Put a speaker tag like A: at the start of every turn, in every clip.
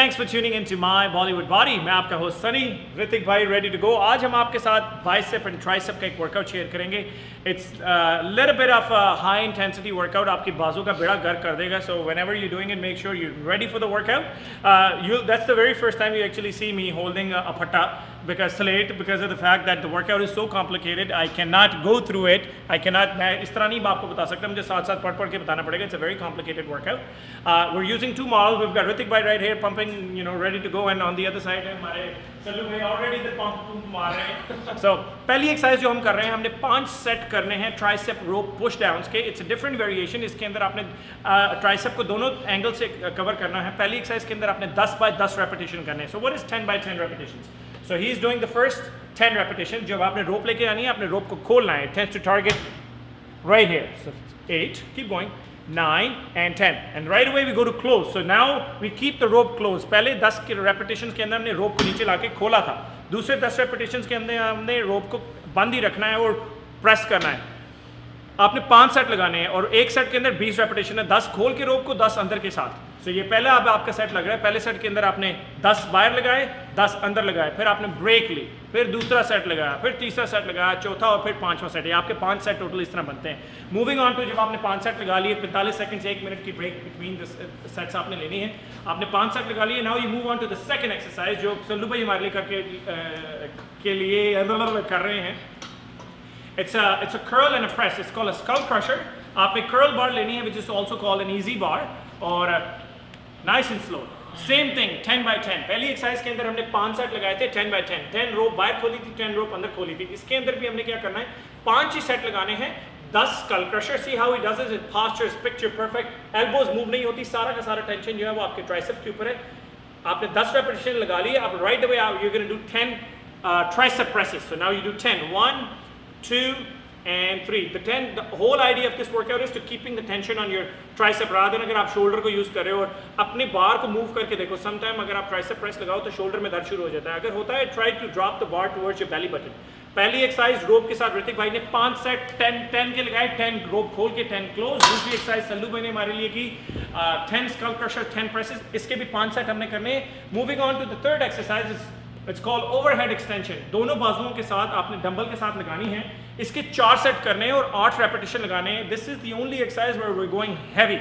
A: Thanks for tuning into my Bollywood body. मैं आपका host Sunny Hrithik भाई, रेडी टू गो। आज हम आपके साथ बाइसेप एंड ट्राइसेप का एक वर्कआउट शेयर करेंगे। It's little bit of high intensity workout, आपकी बाजू का बेड़ा गर्क कर देगा। So whenever you doing it, make sure you ready for the workout. That's the very first time you actually see me holding a फट्टा because of the fact that the workout is so complicated. I cannot go through it. मैं इस तरह नहीं आपको बता सकता, मुझे साथ साथ पढ़ के बताना पड़ेगा. It's a very complicated workout. We're using two models. We've got Hrithik bhai right here pumping, ready to go, and on the other side हमारे सल्लू भाई already the pump मार रहे हैं. So पहली एक्सरसाइज जो हम कर रहे हैं, हमने 5 सेट करने हैं ट्राइसेप रोप पुश डाउन्स के. It's a different variation. इसके अंदर आपने ट्राइसेप को दोनों एंगल से कवर करना है. पहली एक्सरसाइज के अंदर आपने 10 बाय 10 रेपिटेशन करने हैं. So what is 10 by 10 repetitions? So he is doing the first 10 repetitions. जब आपने रोप लेके आनी है, आपने रोप को खोलना है. It tends to target right here. So 8, keep going, 9 and 10. And right away we go to close. So now we keep the rope closed. पहले 10 के repetitions के अंदर हमने रोप को नीचे लाके खोला था. दूसरे 10 repetitions के अंदर हमने रोप को बंद ही रखना है और प्रेस करना है. आपने 5 सेट लगाने हैं और एक सेट के अंदर 20 रेपिटेशन है. 10 खोल के रोप को, 10 अंदर के साथ. सो ये पहला अब आपका सेट लग रहा है. पहले सेट के अंदर आपने 10 बाहर लगाए, 10 अंदर लगाए, फिर आपने ब्रेक ली, फिर दूसरा सेट लगाया, फिर तीसरा सेट लगाया, चौथा और फिर 5वां सेट. ये आपके 5 सेट टोटल इस तरह बनते हैं. मूविंग ऑन टू, जब आपने 5 सेट लगा लिए, 45 सेकंड से 1 मिनट की ब्रेक बिटवीन द सेट्स आपने लेनी है. आपने 5 सेट लगा लिए. Now you move on to the second exercise जो सल्लू भाई हमारे लिए के लिए कर रहे हैं. It's a curl and a press. It's called a skull crusher. आप एक curl bar लेनी है, which is also called an easy bar, और nice and slow. Same thing, 10 by 10. पहली एक्सरसाइज के अंदर हमने 5 सेट लगाए थे 10 by 10. 10 रोप बाहर खोली थी, 10 रोप अंदर खोली थी. इसके अंदर भी हमने क्या करना है, 5 ही सेट लगाने हैं. 10 skull crusher. See how he does it? His posture is picture perfect. Elbows move नहीं होती. सारा का सारा टेंशन जो है वो आपके ट्राइसेप्स के ऊपर है. आपने 10 रेपिटेशन लगा लिए. आप right away you're going to do 10 tricep presses. So now you do 10. 1, 2 and 3. The whole idea of this workout is to keeping the tension on your tricep, rather than अगर आप shoulder को use कर रहे हो और अपने बार को move करके देखो. समटाइम अगर आप ट्राइसेप प्रेस लगाओ तो शोल्डर में दर्द शुरू हो जाता है. अगर होता है, try to drop the bar towards your belly button. पहली एक्सरसाइज रोप के साथ ऋतिक भाई ने 5 सेट 10 के लगाए, 10 रोप खोल के 10 क्लोज. दूसरी एक्सरसाइज सल्लू भाई ने हमारे लिए की 10 स्कल क्रशर 10 प्रेसेस. इसके भी 5 सेट हमने करने. Moving on to the third exercise, it's called overhead extension. दोनों बाजुओं के साथ आपने डंबल के साथ लगानी है. इसके 4 सेट करने हैं और 8 रेपिटेशन लगाने हैं. This is the only exercise where we are going heavy,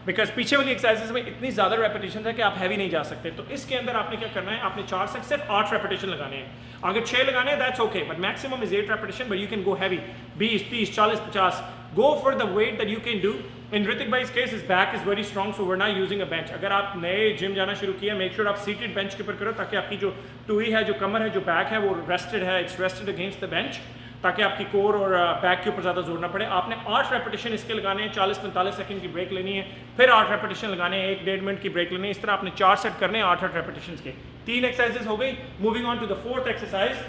A: because पीछे वाली एक्सरसाइजेस में इतनी ज़्यादा रेपिटेशन है कि आप हैवी नहीं जा सकते. तो इसके अंदर आपने क्या करना है, आपने 4 सेट सिर्फ 8 रेपिटेशन लगाने हैं. अगर 6 लगाने हैं that's okay, but maximum is 8 repetition, but you can go heavy. 20, 30, 40, 50. Go for the weight that you can do. In Hrithik bhai's case, his back is very strong, so we're not using a bench. अगर आप नए gym जाना शुरू किया, make sure आप seated bench के ऊपर करो, ताकि आपकी जो टुई है, जो कमर है, जो बैक है, वो rested है, it's rested against the bench, ताकि आपकी कोर और बैक के ऊपर ज़्यादा जोर ना पड़े. आपने 8 रेपिटेशन इसके लगाने हैं. 40-45 सेकंड की ब्रेक लेनी है, फिर 8 रेपिटेशन लगाने हैं, 1-1.5 मिनट की ब्रेक लेनी है. इस तरह आपने 4 सेट करने हैं 8-8 रेपिटेशन के. 3 एक्सरसाइजेस हो गई. Moving on to the fourth exercise,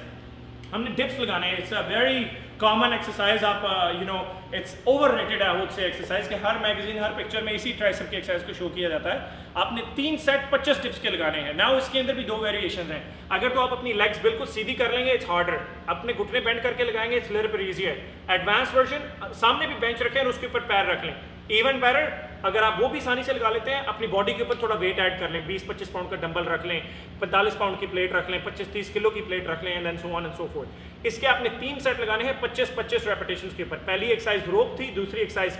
A: हमने डिप्स लगाने हैं. It's a very common exercise. आप इट्स ओवररेटेड है वुड से एक्सरसाइज के. हर मैगजीन, हर पिक्चर में इसी ट्राइसेप की एक्सरसाइज को शो किया जाता है. आपने 3 सेट 25 डिप्स के लगाने हैं. नाउ इसके अंदर भी 2 वेरिएशन हैं. अगर तो आप अपनी लेग्स बिल्कुल सीधी कर लेंगे, इट्स हार्डर. अपने घुटने बेंड करके लगाएंगे, it's little bit easier. Advance version, सामने भी बेंच रखें और उसके ऊपर पैर रख लें. इवन बेटर, अगर आप वो भी आसानी से लगा लेते हैं, अपनी बॉडी के ऊपर थोड़ा वेट ऐड कर लें. 20-25 पाउंड का डंबल रख लें, 45 पाउंड की प्लेट रख लें, 25-30 किलो की प्लेट रख लें, and then so on and so forth. इसके आपने 3 सेट लगाने हैं 25-25 रेपिटेशंस के ऊपर. पहली एक्सरसाइज रोप थी, दूसरी एक्सरसाइज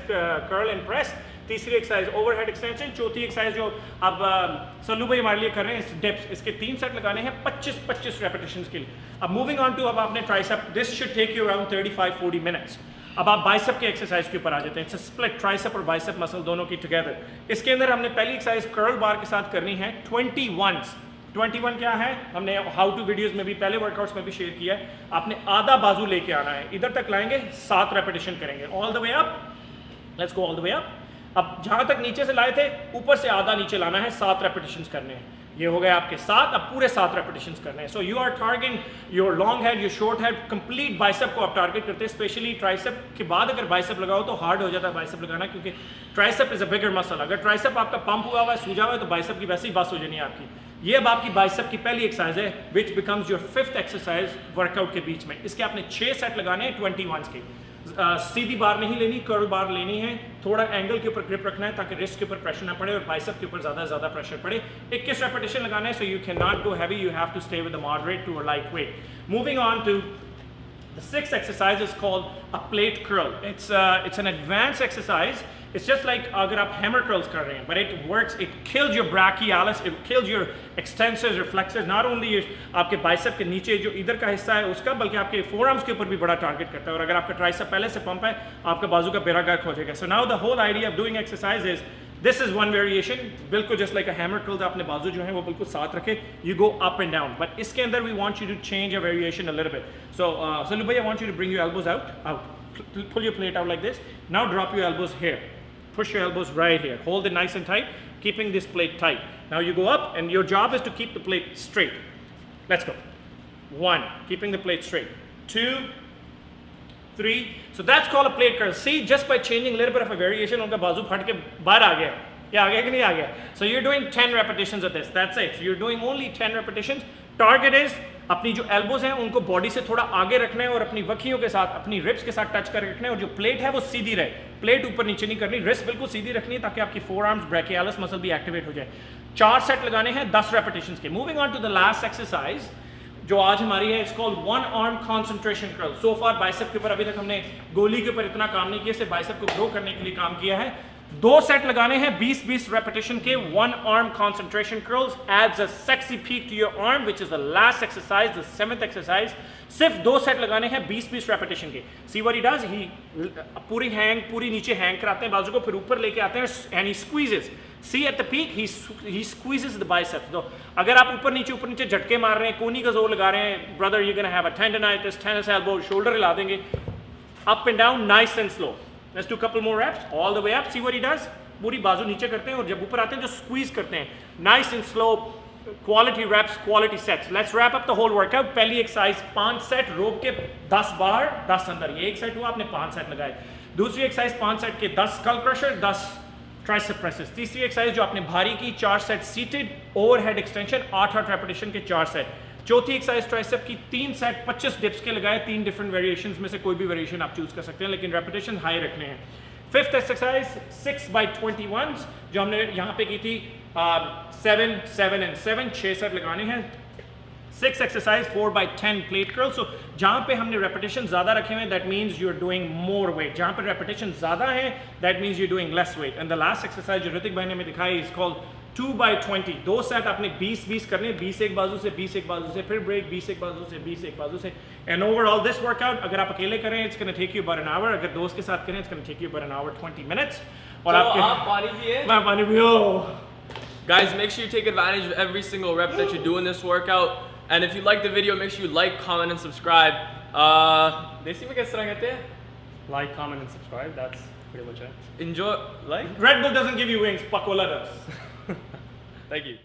A: कर्ल एंड प्रेस, तीसरी एक्सरसाइज ओवरहेड एक्सटेंशन, चौथी एक्सरसाइज जो अब सल्लू भाई हमारे लिए कर रहे हैं डिप्स. इसके 3 सेट लगाने हैं 25-25 रेपिटेशंस के लिए. अब मूविंग ऑन टू, अब आपने tricep, this should take you around 35-40 minutes. अब आप बाइसेप के एक्सरसाइज के ऊपर आ जाते हैं. इट्स स्प्लिट ट्राइसेप और बाइसेप मसल दोनों की टुगेदर. इसके अंदर हमने पहली एक्सरसाइज कर्ल बार के साथ करनी है 21. 21 क्या है, हमने हाउ टू वीडियोस में भी, पहले वर्कआउट्स में भी शेयर किया है. आपने आधा बाजू लेके आना है, इधर तक लाएंगे, 7 रेपिटेशन करेंगे. All the way up, let's go all the way up. अब जहां तक नीचे से लाए थे, ऊपर से आधा नीचे लाना है. 7 रेपिटेशन करने हैं. ये हो गए आपके 7. अब पूरे 7 रेपिटेशंस करने हैं. So you are targeting your long head, your short head, complete bicep को आप टारगेट करते हैं. स्पेशली ट्राइसेप के बाद अगर बाइसेप लगाओ तो हार्ड हो जाता है बाइसेप लगाना, क्योंकि tricep is a bigger muscle. अगर ट्राइसेप आपका पंप हुआ हुआ है, सूजा हुआ है, तो बाइसेप की वैसे ही बस हो जानी है आपकी. ये अब आपकी बाइसेप की पहली एक्सरसाइज है, which becomes your 5th exercise workout के बीच में. इसके आपने 6 सेट लगाने हैं 21 के. सीधी बार नहीं लेनी, कर्ल बार लेनी है, थोड़ा एंगल के ऊपर ग्रिप रखना है ताकि रिस्ट के ऊपर प्रेशर ना पड़े और बाइसेप के ऊपर ज़्यादा प्रेशर पड़े। 21 रेपिटेशन लगाना है, so you can not go heavy, you have to stay with the moderate to a light weight. Moving on to the sixth exercise is called a plate curl. It's an advanced exercise. It's just like अगर आप hammer curls कर रहे हैं, but it works, it kills your brachialis, it kills your extensors, your flexors, not only आपके bicep के नीचे जो इधर का हिस्सा है उसका, बल्कि आपके forearms के ऊपर भी बड़ा target करता है। और अगर आपका tricep पहले से pump है, आपका बाजू का बेड़ा गर्क हो जाएगा। So now the whole idea of doing exercise is, this is one variation, बिल्कुल just like a hammer curls, आपने बाजू जो है वो बिल्कुल साथ रखे, you go up and down, but इसके अंदर we want you to change your variation a little bit. So Sallu bhai, I want you to bring your elbows out, pull your plate out like this. Now drop your elbows here, push your elbows right here, hold it nice and tight, keeping this plate tight. Now you go up and your job is to keep the plate straight. Let's go. 1, keeping the plate straight. 2, 3, so that's called a plate curl. See, just by changing a little bit of a variation, उनका बाजू फट के बाहर आ गया, क्या आ गया कि नहीं आ गया? So you're doing 10 repetitions of this, that's it. So you're doing only 10 repetitions. Target is अपनी जो elbows हैं उनको body से थोड़ा आगे रखना है और अपनी वक्कियों के साथ, अपनी ribs के साथ touch करके रखना है, और जो plate है वो सीधी रहे, plate ऊपर नीचे नहीं करनी, wrist बिल्कुल सीधी रखनी है ताकि आपकी forearms brachialis muscle भी activate हो जाए। 4 सेट लगाने हैं 10 repetitions के। Moving on to the last exercise जो आज हमारी है, it's called one arm concentration curl. So far bicep के ऊपर अभी तक हमने गोली के ऊपर इतना काम नहीं किया, सिर्फ बाइसेप को ग्रो करने के लिए काम किया है। 2 सेट लगाने हैं 20-20 रेपिटेशन के one arm concentration curls, adds a sexy peak to your arm, which is the last exercise, the 7th exercise. सिर्फ 2 सेट लगाने हैं 20-20 रेपिटेशन के। सी व्हाट ही डज, ही पूरी नीचे हैंग कराते हैं बाजू को, फिर ऊपर लेके आते हैं and he squeezes. See at the peak, he squeezes the biceps. तो अगर आप ऊपर नीचे झटके मार रहे हैं, कोनी का जोर लगा रहे हैं, brother, you're gonna have a tendonitis, tennis elbow, shoulder हिला देंगे। Up and down, nice and slow. Let's do a couple more reps, all the way up. See what he does? पूरी बाजू नीचे करते हैं और जब ऊपर आते हैं जो squeeze करते हैं, nice and slow, quality reps, quality sets. Let's wrap up the whole workout. पहली एक्सरसाइज 5 सेट, रोप के 10 बाहर 10 अंदर, ये एक सेट हुआ, आपने 5 सेट लगाए। दूसरी एक्सरसाइज 5 सेट के 10 skull crusher, 10 ट्राइसेप प्रेसेस। तीसरी एक्सरसाइज जो आपने भारी की 4 set seated overhead extension, 8 repetition के 4 सेट। चौथी एक्सरसाइज ट्राइसेप की 3 सेट 25 डिप्स के लगाए, 3 डिफरेंट वेरिएशंस में से कोई भी वेरिएशन आप चूज कर सकते हैं, लेकिन रेपिटेशन हाई रखने हैं। 5th एक्सरसाइज 6x21 जो हमने यहाँ पे की थी 7, 7 and 7, 6 सेट लगाने हैं। 6th exercise 4x10 plate curl. सो जहाँ पे हमने रेपिटेशन ज़्यादा रखे हुए हैं, that means you are doing more weight. जहाँ पे रेपिटेशन ज़्यादा है, that means you doing less weight. And the last exercise जो ऋतिक भाई ने हमें दिखाई इज कॉल्ड 2x20। 2 सेट आपने 20-20 करने, 20 एक बाजू से, 20 एक बाजू से, फिर ब्रेक 20 एक बाजू से, 20 एक बाजू से। एंड ओवरऑल दिस वर्कआउट अगर आप अकेले करें, it's gonna take you about an hour, अगर दोस्त के साथ करें, it's gonna take you about an hour 20 minutes। और
B: आपके आप पानी पिए,
A: मैं पानी पियो।
B: Guys, make sure you take advantage of every single rep that you do in this workout. And if you like the video, make sure you like, comment, and subscribe. Desi mein kaise tarah kehte hain?
A: Like, comment, and subscribe. That's pretty much it.
B: Enjoy, like?
A: Red Bull doesn't give you wings, Pakola does.
B: Thank you.